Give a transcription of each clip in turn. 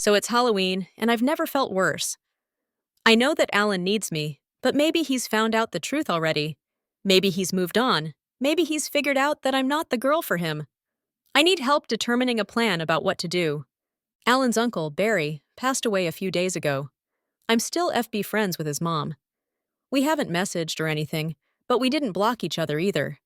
So it's Halloween, and I've never felt worse. I know that Alan needs me, but maybe he's found out the truth already. Maybe he's moved on. Maybe he's figured out that I'm not the girl for him. I need help determining a plan about what to do. Alan's uncle, Barry, passed away a few days ago. I'm still FB friends with his mom. We haven't messaged or anything, but we didn't block each other either.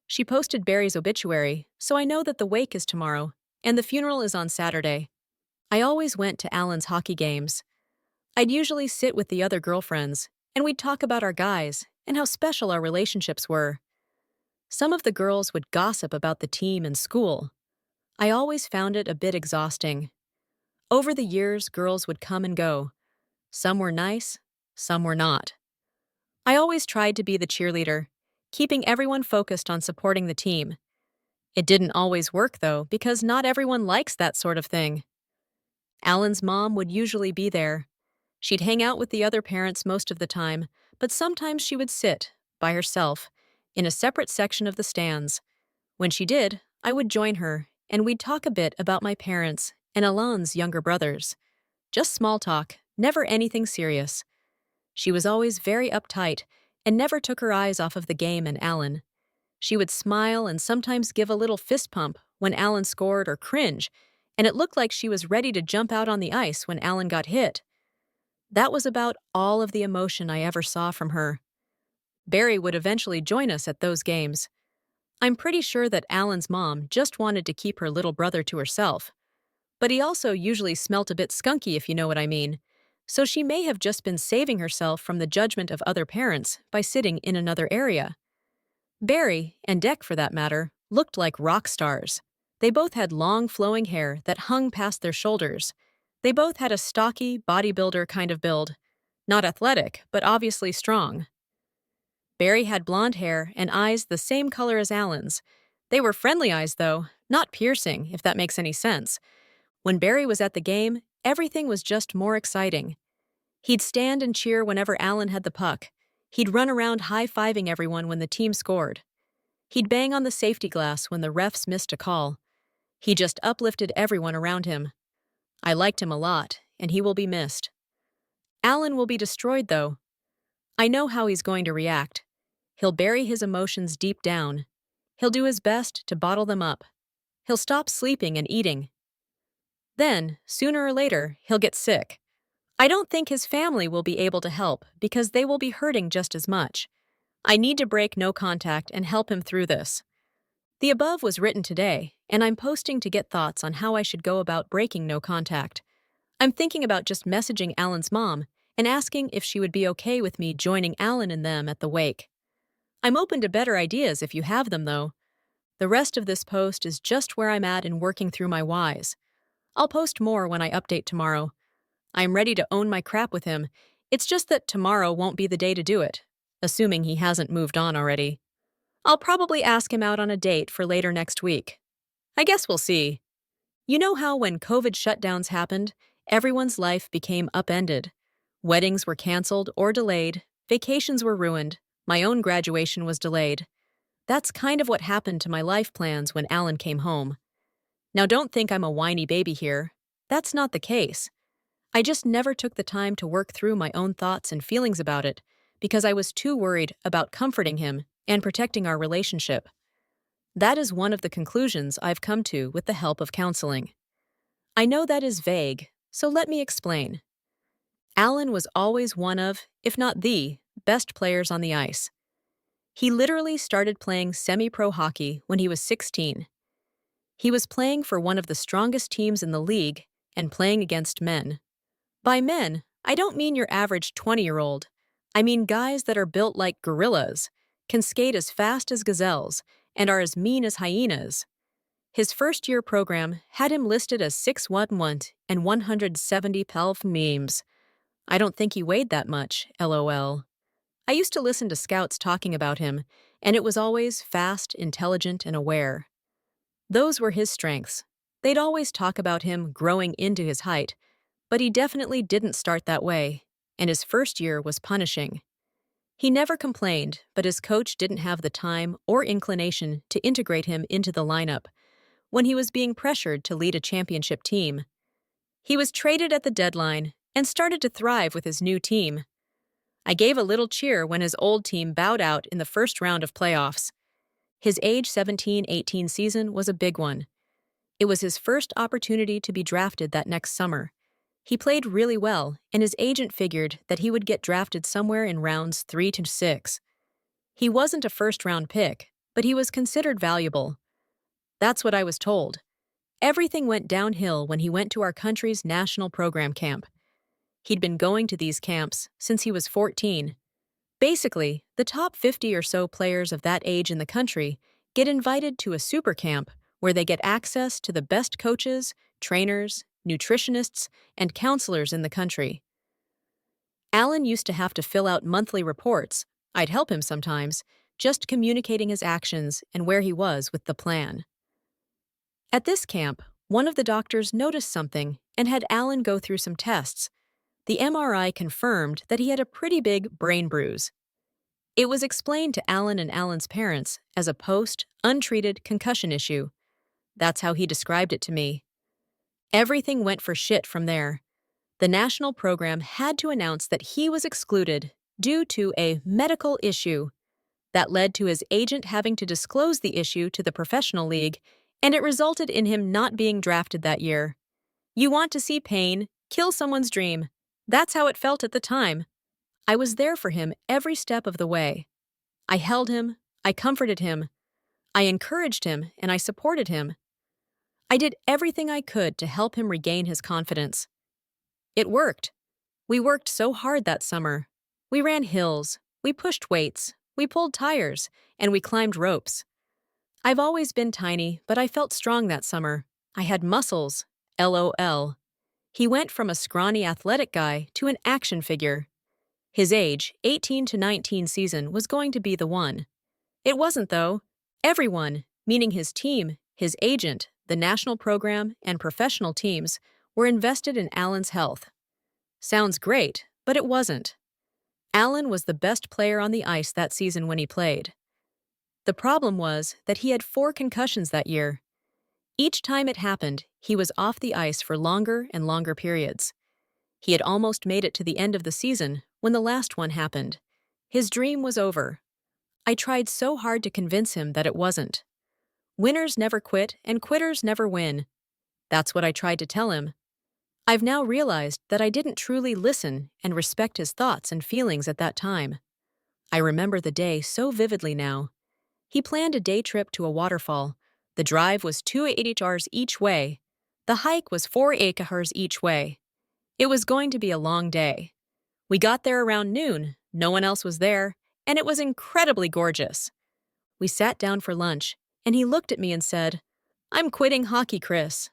She posted Barry's obituary, so I know that the wake is tomorrow, and the funeral is on Saturday. I always went to Alan's hockey games. I'd usually sit with the other girlfriends, and we'd talk about our guys and how special our relationships were. Some of the girls would gossip about the team and school. I always found it a bit exhausting. Over the years, girls would come and go. Some were nice, some were not. I always tried to be the cheerleader, keeping everyone focused on supporting the team. It didn't always work, though, because not everyone likes that sort of thing. Alan's mom would usually be there. She'd hang out with the other parents most of the time, but sometimes she would sit, by herself, in a separate section of the stands. When she did, I would join her, and we'd talk a bit about my parents and Alan's younger brothers. Just small talk, never anything serious. She was always very uptight and never took her eyes off of the game and Alan. She would smile and sometimes give a little fist pump when Alan scored or cringe, and it looked like she was ready to jump out on the ice when Alan got hit. That was about all of the emotion I ever saw from her. Barry would eventually join us at those games. I'm pretty sure that Alan's mom just wanted to keep her little brother to herself. But he also usually smelt a bit skunky, if you know what I mean. So she may have just been saving herself from the judgment of other parents by sitting in another area. Barry, and Deck for that matter, looked like rock stars. They both had long flowing hair that hung past their shoulders. They both had a stocky, bodybuilder kind of build. Not athletic, but obviously strong. Barry had blonde hair and eyes the same color as Alan's. They were friendly eyes, though, not piercing, if that makes any sense. When Barry was at the game, everything was just more exciting. He'd stand and cheer whenever Alan had the puck. He'd run around high-fiving everyone when the team scored. He'd bang on the safety glass when the refs missed a call. He just uplifted everyone around him. I liked him a lot, and he will be missed. Alan will be destroyed, though. I know how he's going to react. He'll bury his emotions deep down. He'll do his best to bottle them up. He'll stop sleeping and eating. Then, sooner or later, he'll get sick. I don't think his family will be able to help because they will be hurting just as much. I need to break no contact and help him through this. The above was written today, and I'm posting to get thoughts on how I should go about breaking no contact. I'm thinking about just messaging Alan's mom and asking if she would be okay with me joining Alan and them at the wake. I'm open to better ideas if you have them, though. The rest of this post is just where I'm at in working through my whys. I'll post more when I update tomorrow. I'm ready to own my crap with him. It's just that tomorrow won't be the day to do it, assuming he hasn't moved on already. I'll probably ask him out on a date for later next week. I guess we'll see. You know how when COVID shutdowns happened, everyone's life became upended. Weddings were canceled or delayed, vacations were ruined, my own graduation was delayed. That's kind of what happened to my life plans when Alan came home. Now don't think I'm a whiny baby here. That's not the case. I just never took the time to work through my own thoughts and feelings about it because I was too worried about comforting him and protecting our relationship. That is one of the conclusions I've come to with the help of counseling. I know that is vague, so let me explain. Alan was always one of, if not the, best players on the ice. He literally started playing semi-pro hockey when he was 16. He was playing for one of the strongest teams in the league and playing against men. By men, I don't mean your average 20-year-old. I mean guys that are built like gorillas, can skate as fast as gazelles, and are as mean as hyenas. His first-year program had him listed as 6'1" and 170 memes. I don't think he weighed that much, LOL. I used to listen to scouts talking about him, and it was always fast, intelligent, and aware. Those were his strengths. They'd always talk about him growing into his height, but he definitely didn't start that way, and his first year was punishing. He never complained, but his coach didn't have the time or inclination to integrate him into the lineup when he was being pressured to lead a championship team. He was traded at the deadline and started to thrive with his new team. I gave a little cheer when his old team bowed out in the first round of playoffs. His age 17-18 season was a big one. It was his first opportunity to be drafted that next summer. He played really well, and his agent figured that he would get drafted somewhere in rounds 3 to 6. He wasn't a first-round pick, but he was considered valuable. That's what I was told. Everything went downhill when he went to our country's national program camp. He'd been going to these camps since he was 14. Basically, the top 50 or so players of that age in the country get invited to a super camp where they get access to the best coaches, trainers, nutritionists, and counselors in the country. Alan used to have to fill out monthly reports. I'd help him sometimes, just communicating his actions and where he was with the plan. At this camp, one of the doctors noticed something and had Alan go through some tests. The MRI confirmed that he had a pretty big brain bruise. It was explained to Alan and Alan's parents as a untreated concussion issue. That's how he described it to me. Everything went for shit from there. The national program had to announce that he was excluded due to a medical issue. That led to his agent having to disclose the issue to the professional league, and it resulted in him not being drafted that year. You want to see pain, kill someone's dream. That's how it felt at the time. I was there for him every step of the way. I held him, I comforted him, I encouraged him, and I supported him. I did everything I could to help him regain his confidence. It worked. We worked so hard that summer. We ran hills, we pushed weights, we pulled tires, and we climbed ropes. I've always been tiny, but I felt strong that summer. I had muscles. LOL. He went from a scrawny athletic guy to an action figure. His age, 18 to 19 season, was going to be the one. It wasn't, though. Everyone, meaning his team, his agent, the national program, and professional teams, were invested in Alan's health. Sounds great, but it wasn't. Alan was the best player on the ice that season when he played. The problem was that he had 4 concussions that year. Each time it happened, he was off the ice for longer and longer periods. He had almost made it to the end of the season when the last one happened. His dream was over. I tried so hard to convince him that it wasn't. Winners never quit and quitters never win. That's what I tried to tell him. I've now realized that I didn't truly listen and respect his thoughts and feelings at that time. I remember the day so vividly now. He planned a day trip to a waterfall. The drive was 2 km each way. The hike was 4 km each way. It was going to be a long day. We got there around noon, no one else was there, and it was incredibly gorgeous. We sat down for lunch, and he looked at me and said, "I'm quitting hockey, Chris."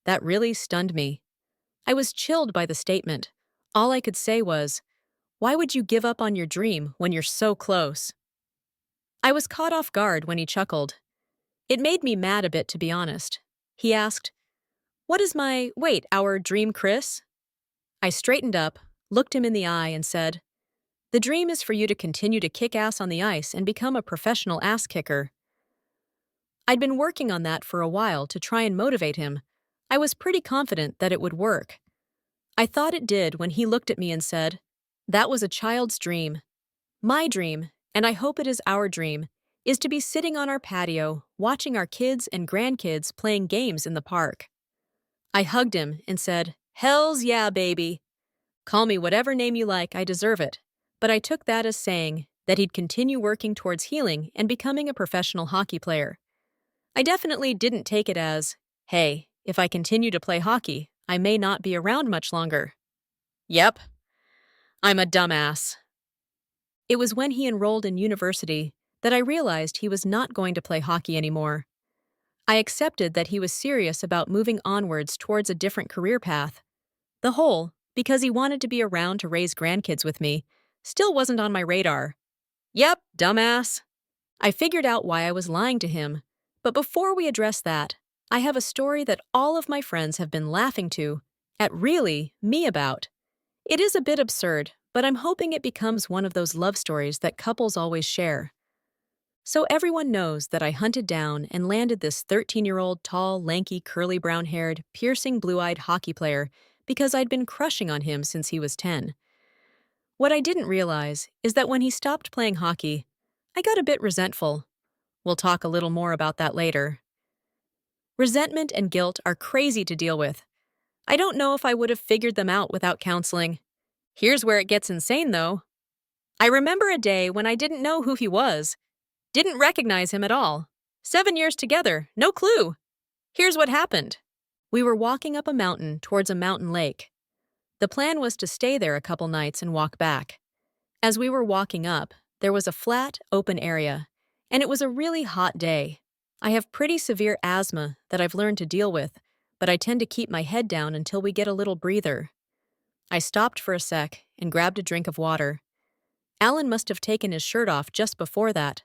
That really stunned me. I was chilled by the statement. All I could say was, "Why would you give up on your dream when you're so close?" I was caught off guard when he chuckled. It made me mad a bit, to be honest. He asked, "What is our dream, Chris?" I straightened up, looked him in the eye, and said, "The dream is for you to continue to kick ass on the ice and become a professional ass kicker." I'd been working on that for a while to try and motivate him. I was pretty confident that it would work. I thought it did when he looked at me and said, "That was a child's dream. My dream, and I hope it is our dream, is to be sitting on our patio, watching our kids and grandkids playing games in the park." I hugged him and said, "Hells yeah, baby. Call me whatever name you like, I deserve it." But I took that as saying that he'd continue working towards healing and becoming a professional hockey player. I definitely didn't take it as, "Hey, if I continue to play hockey, I may not be around much longer." Yep, I'm a dumbass. It was when he enrolled in university that I realized he was not going to play hockey anymore. I accepted that he was serious about moving onwards towards a different career path. The whole, because he wanted to be around to raise grandkids with me, still wasn't on my radar. Yep, dumbass. I figured out why I was lying to him, but before we address that, I have a story that all of my friends have been laughing at me about. It is a bit absurd, but I'm hoping it becomes one of those love stories that couples always share. So everyone knows that I hunted down and landed this 13-year-old tall, lanky, curly brown-haired, piercing blue-eyed hockey player because I'd been crushing on him since he was 10. What I didn't realize is that when he stopped playing hockey, I got a bit resentful. We'll talk a little more about that later. Resentment and guilt are crazy to deal with. I don't know if I would have figured them out without counseling. Here's where it gets insane, though. I remember a day when I didn't know who he was. Didn't recognize him at all. 7 years together, no clue. Here's what happened. We were walking up a mountain towards a mountain lake. The plan was to stay there a couple nights and walk back. As we were walking up, there was a flat, open area, and it was a really hot day. I have pretty severe asthma that I've learned to deal with, but I tend to keep my head down until we get a little breather. I stopped for a sec and grabbed a drink of water. Alan must have taken his shirt off just before that.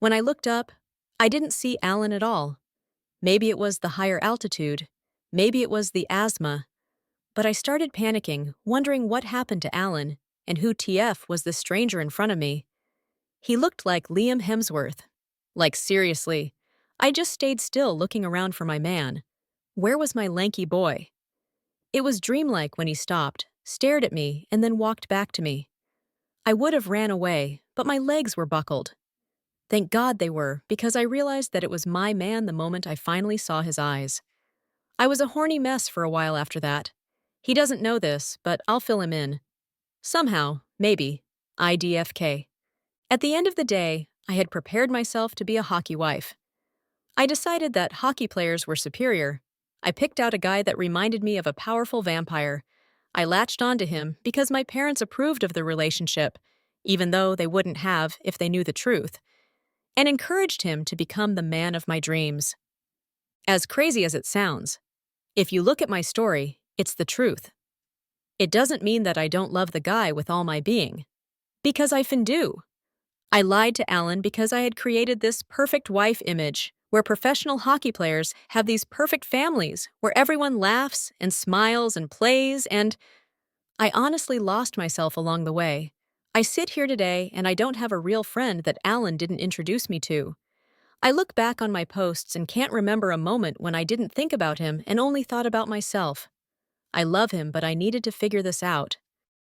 When I looked up, I didn't see Alan at all. Maybe it was the higher altitude. Maybe it was the asthma. But I started panicking, wondering what happened to Alan and who TF was the stranger in front of me. He looked like Liam Hemsworth. Like, seriously. I just stayed still looking around for my man. Where was my lanky boy? It was dreamlike when he stopped, stared at me, and then walked back to me. I would have ran away, but my legs were buckled. Thank God they were, because I realized that it was my man the moment I finally saw his eyes. I was a horny mess for a while after that. He doesn't know this, but I'll fill him in. Somehow, maybe. IDFK. At the end of the day, I had prepared myself to be a hockey wife. I decided that hockey players were superior. I picked out a guy that reminded me of a powerful vampire. I latched onto him because my parents approved of the relationship, even though they wouldn't have if they knew the truth, and encouraged him to become the man of my dreams. As crazy as it sounds, if you look at my story, it's the truth. It doesn't mean that I don't love the guy with all my being, because I fin do. I lied to Alan because I had created this perfect wife image where professional hockey players have these perfect families where everyone laughs and smiles and plays, and I honestly lost myself along the way. I sit here today and I don't have a real friend that Alan didn't introduce me to. I look back on my posts and can't remember a moment when I didn't think about him and only thought about myself. I love him, but I needed to figure this out.